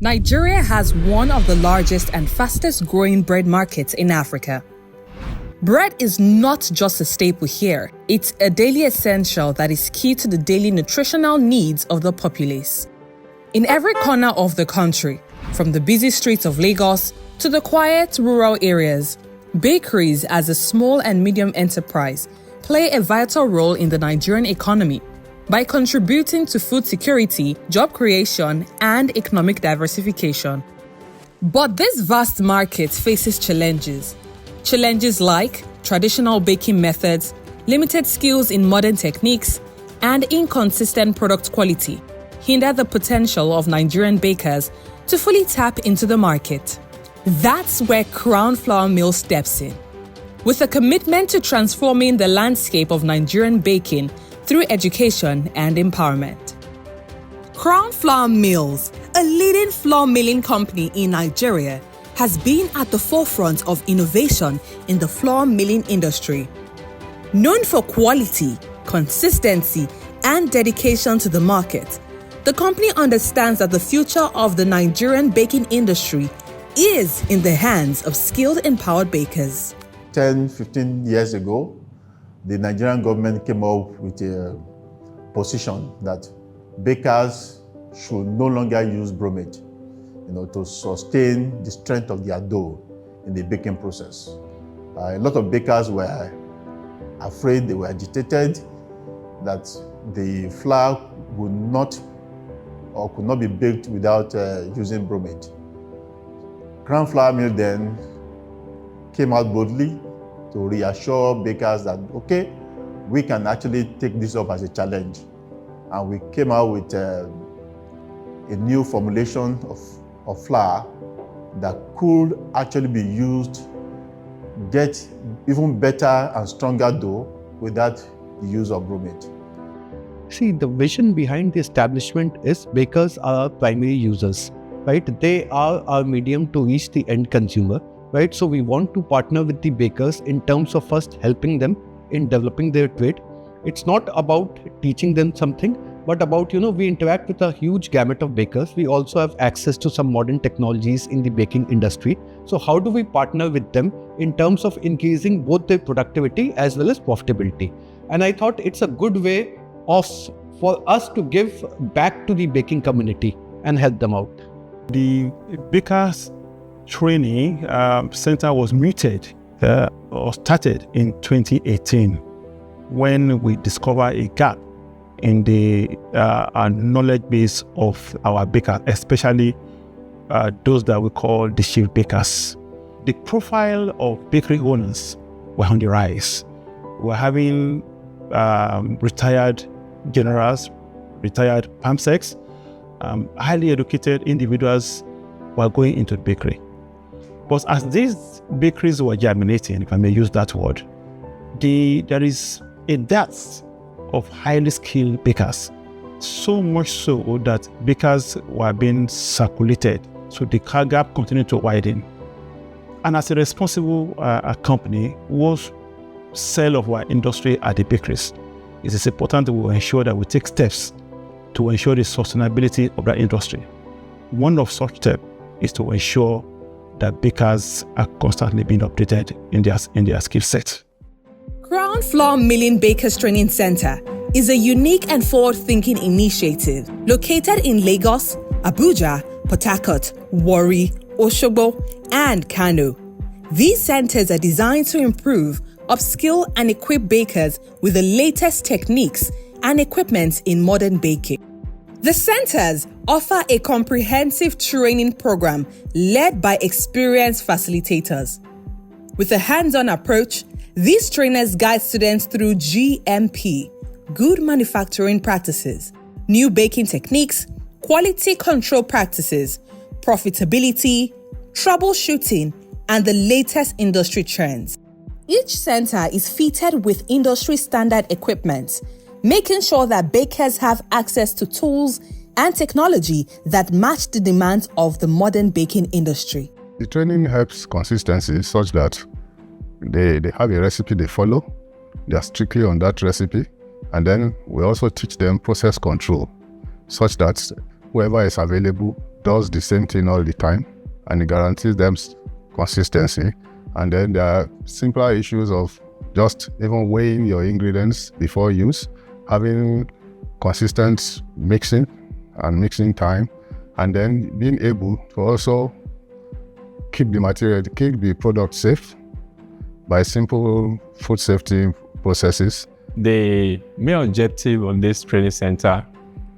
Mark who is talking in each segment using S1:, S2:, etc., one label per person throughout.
S1: Nigeria has one of the largest and fastest growing bread markets in Africa. Bread is not just a staple here, it's a daily essential that is key to the daily nutritional needs of the populace. In every corner of the country, from the busy streets of Lagos to the quiet rural areas, bakeries as a small and medium enterprise play a vital role in the Nigerian economy by contributing to food security, job creation, and economic diversification. But this vast market faces challenges. Challenges like traditional baking methods, limited skills in modern techniques, and inconsistent product quality hinder the potential of Nigerian bakers to fully tap into the market. That's where Crown Flour Mill steps in. With a commitment to transforming the landscape of Nigerian baking through education and empowerment. Crown Flour Mills, a leading flour milling company in Nigeria, has been at the forefront of innovation in the flour milling industry. Known for quality, consistency, and dedication to the market, the company understands that the future of the Nigerian baking industry is in the hands of skilled, empowered bakers.
S2: 10, 15 years ago, the Nigerian government came up with a position that bakers should no longer use bromate, to sustain the strength of their dough in the baking process. A lot of bakers were afraid, they were agitated that the flour would not or could not be baked without using bromate. Crown Flour Mill then came out boldly to reassure bakers that, okay, we can actually take this up as a challenge. And we came out with a new formulation of flour that could actually be used, get even better and stronger dough without the use of bromate.
S3: See, the vision behind the establishment is bakers are our primary users, right? They are our medium to reach the end consumer. Right, so we want to partner with the bakers in terms of first helping them in developing their trade. It's not about teaching them something, but about, we interact with a huge gamut of bakers. We also have access to some modern technologies in the baking industry. So how do we partner with them in terms of increasing both their productivity as well as profitability? And I thought it's a good way for us to give back to the baking community and help them out.
S4: The bakers training center was muted or started in 2018 when we discovered a gap in the knowledge base of our bakers, especially those that we call the chief bakers. The profile of bakery owners were on the rise. We're having retired generals, retired PAMSECs, highly educated individuals were going into the bakery. But as these bakeries were germinating, if I may use that word, there is a dearth of highly skilled bakers. So much so that bakers were being circulated. So the gap continued to widen. And as a responsible company, was sale of our industry at the bakeries. It is important that we ensure that we take steps to ensure the sustainability of that industry. One of such steps is to ensure that bakers are constantly being updated in their skill set.
S1: Crown Flour Milling Bakers Training Center is a unique and forward-thinking initiative located in Lagos, Abuja, Port Harcourt, Warri, Osogbo, and Kano. These centers are designed to improve, upskill, and equip bakers with the latest techniques and equipment in modern baking. The centers offer a comprehensive training program led by experienced facilitators. With a hands-on approach, these trainers guide students through GMP, good manufacturing practices, new baking techniques, quality control practices, profitability, troubleshooting, and the latest industry trends. Each center is fitted with industry-standard equipment, making sure that bakers have access to tools and technology that match the demands of the modern baking industry.
S5: The training helps consistency such that they have a recipe they follow, they are strictly on that recipe, and then we also teach them process control such that whoever is available, does the same thing all the time, and it guarantees them consistency. And then there are simpler issues of just even weighing your ingredients before use, having consistent mixing and mixing time, and then being able to also keep the product safe by simple food safety processes.
S6: The main objective of this training center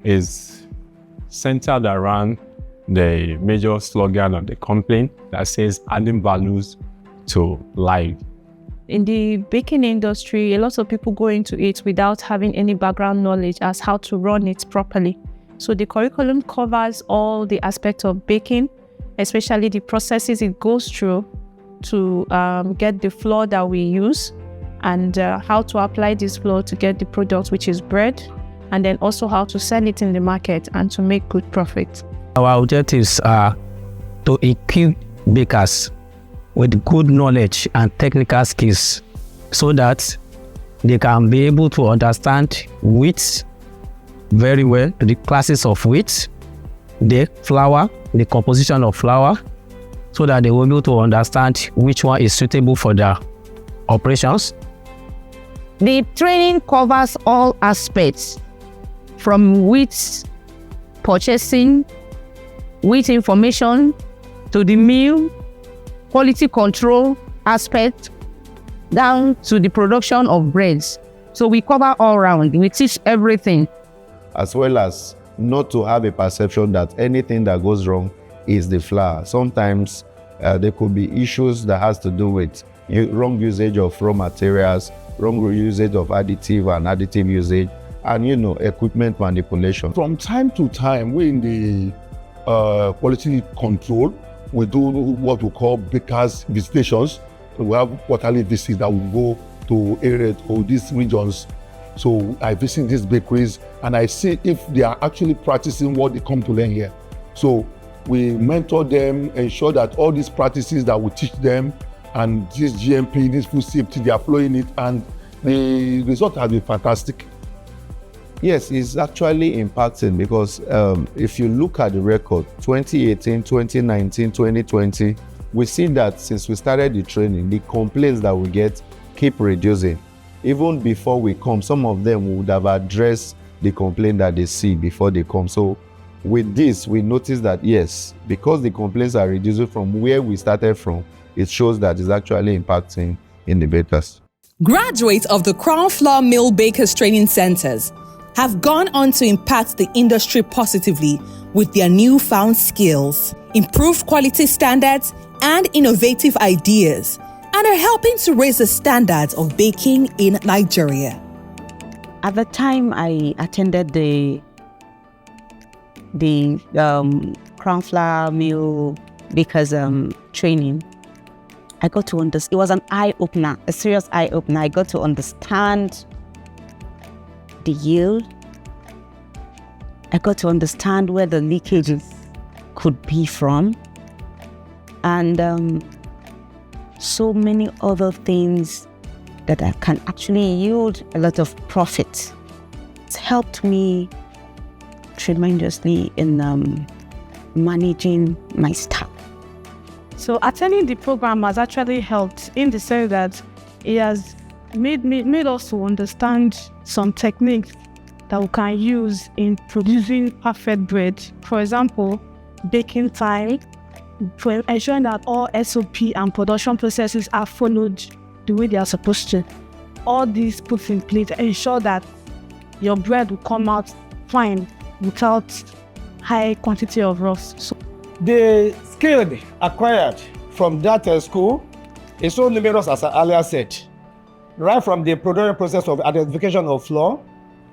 S6: is centered around the major slogan of the company that says adding values to life.
S7: In the baking industry, a lot of people go into it without having any background knowledge as how to run it properly. So the curriculum covers all the aspects of baking, especially the processes it goes through to get the flour that we use, and how to apply this flour to get the product, which is bread, and then also how to sell it in the market and to make good profit.
S8: Our objectives are to equip bakers with good knowledge and technical skills so that they can be able to understand wheat very well, the classes of wheat, the flour, the composition of flour, so that they will be able to understand which one is suitable for their operations.
S9: The training covers all aspects from wheat purchasing, wheat information, to the mill, quality control aspect, down to the production of breads. So we cover all round. We teach everything.
S10: As well as not to have a perception that anything that goes wrong is the flour. Sometimes there could be issues that has to do with wrong usage of raw materials, wrong usage of additive and additive usage, and equipment manipulation.
S11: From time to time, we in the quality control, we do what we call bakers visitations. We have quarterly visits that will go to areas or these regions. So I visit these bakeries and I see if they are actually practicing what they come to learn here. So we mentor them, ensure that all these practices that we teach them and this GMP, this food safety, they are following it, and the result has been fantastic.
S10: Yes, it's actually impacting because if you look at the record, 2018, 2019, 2020, we see that since we started the training, the complaints that we get keep reducing. Even before we come, some of them would have addressed the complaint that they see before they come. So with this, we notice that yes, because the complaints are reducing from where we started from, it shows that it's actually impacting in the bakers.
S1: Graduates of the Crown Flour Mill Bakers Training Centers have gone on to impact the industry positively with their newfound skills, improved quality standards, and innovative ideas, and are helping to raise the standards of baking in Nigeria.
S9: At the time I attended the Crown Flour Mill Bakers training, I got to understand. It was an eye-opener, a serious eye-opener. I got to understand the yield. I got to understand where the leakages could be from, and so many other things that I can actually yield a lot of profit. It's helped me tremendously in managing my staff.
S7: So attending the program has actually helped in the sense that it has made us to understand some techniques that we can use in producing perfect bread. For example, baking time, ensuring that all SOP and production processes are followed the way they are supposed to. All these put in place to ensure that your bread will come out fine without high quantity of rust. So
S11: the skill acquired from that school is so numerous, as I earlier said. Right from the production process of identification of flour,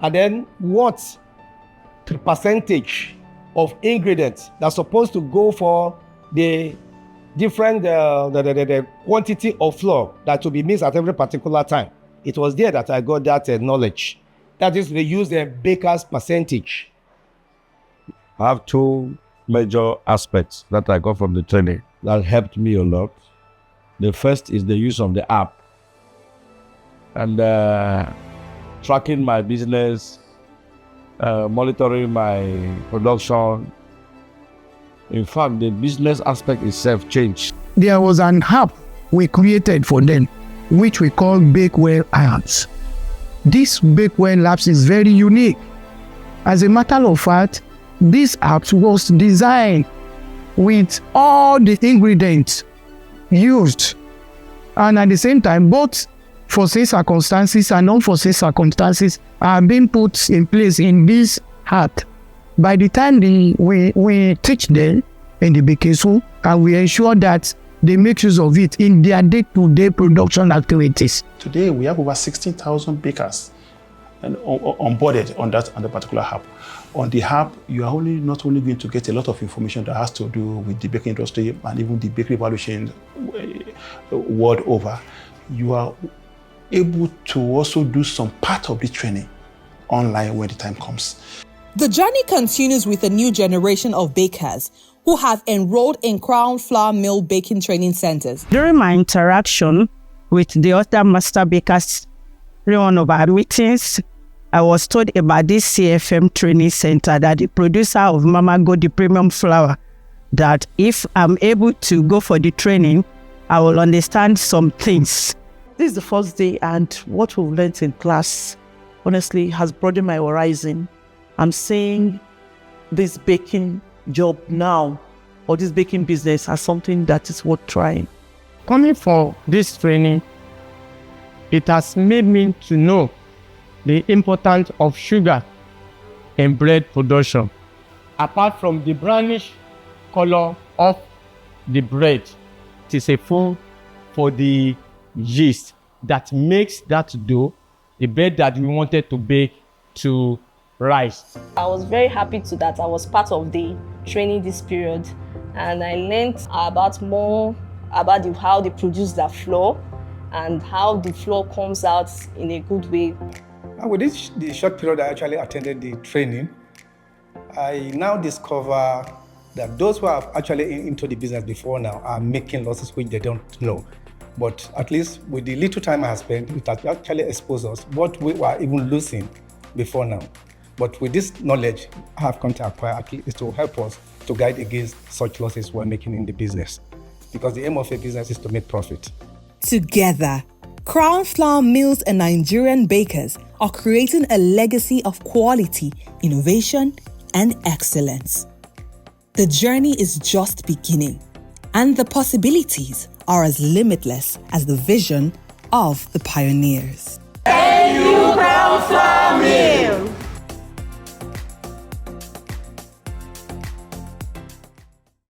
S11: and then what the percentage of ingredients that's supposed to go for the different the quantity of flour that will be mixed at every particular time. It was there that I got that knowledge. That is, we use the baker's percentage.
S12: I have two major aspects that I got from the training that helped me a lot. The first is the use of the app and tracking my business, monitoring my production, In fact, the business aspect itself changed.
S13: There was an app we created for them, which we call Bakewell Apps. This Bakewell Apps is very unique. As a matter of fact, this app was designed with all the ingredients used, and at the same time, both foreseen circumstances and unforeseen circumstances are being put in place in this app. By the time we teach them in the baking school, and we ensure that they make use of it in their day-to-day production activities.
S14: Today, we have over 16,000 bakers onboarded on the particular app. On the app, you are not only going to get a lot of information that has to do with the baking industry and even the bakery value chain world over. You are able to also do some part of the training online when the time comes.
S1: The journey continues with a new generation of bakers who have enrolled in Crown Flour Mill baking training centers.
S9: During my interaction with the other master bakers during one of our meetings, I was told about this CFM training center, that the producer of Mama Go, the premium flour, that if I'm able to go for the training, I will understand some things.
S15: This is the first day, and what we've learned in class, honestly, has broadened my horizon. I'm seeing this baking job now, or this baking business, as something that is worth trying.
S13: Coming for this training, it has made me to know the importance of sugar in bread production. Apart from the brownish color of the bread, it is a food for the yeast that makes that dough, the bread that we wanted to bake, to rise.
S16: I was very happy that I was part of the training this period, and I learned more about how they produce their flour and how the flour comes out in a good way.
S17: Within the short period I actually attended the training, I now discover that those who are actually into the business before now are making losses which they don't know. But at least with the little time I have spent, it has actually exposed us what we were even losing before now. But with this knowledge I have come to acquire, at least to help us to guide against such losses we're making in the business. Because the aim of a business is to make profit.
S1: Together, Crown Flour Mills and Nigerian bakers are creating a legacy of quality, innovation, and excellence. The journey is just beginning, and the possibilities are as limitless as the vision of the pioneers.
S18: Thank you, Crown Flour Mills!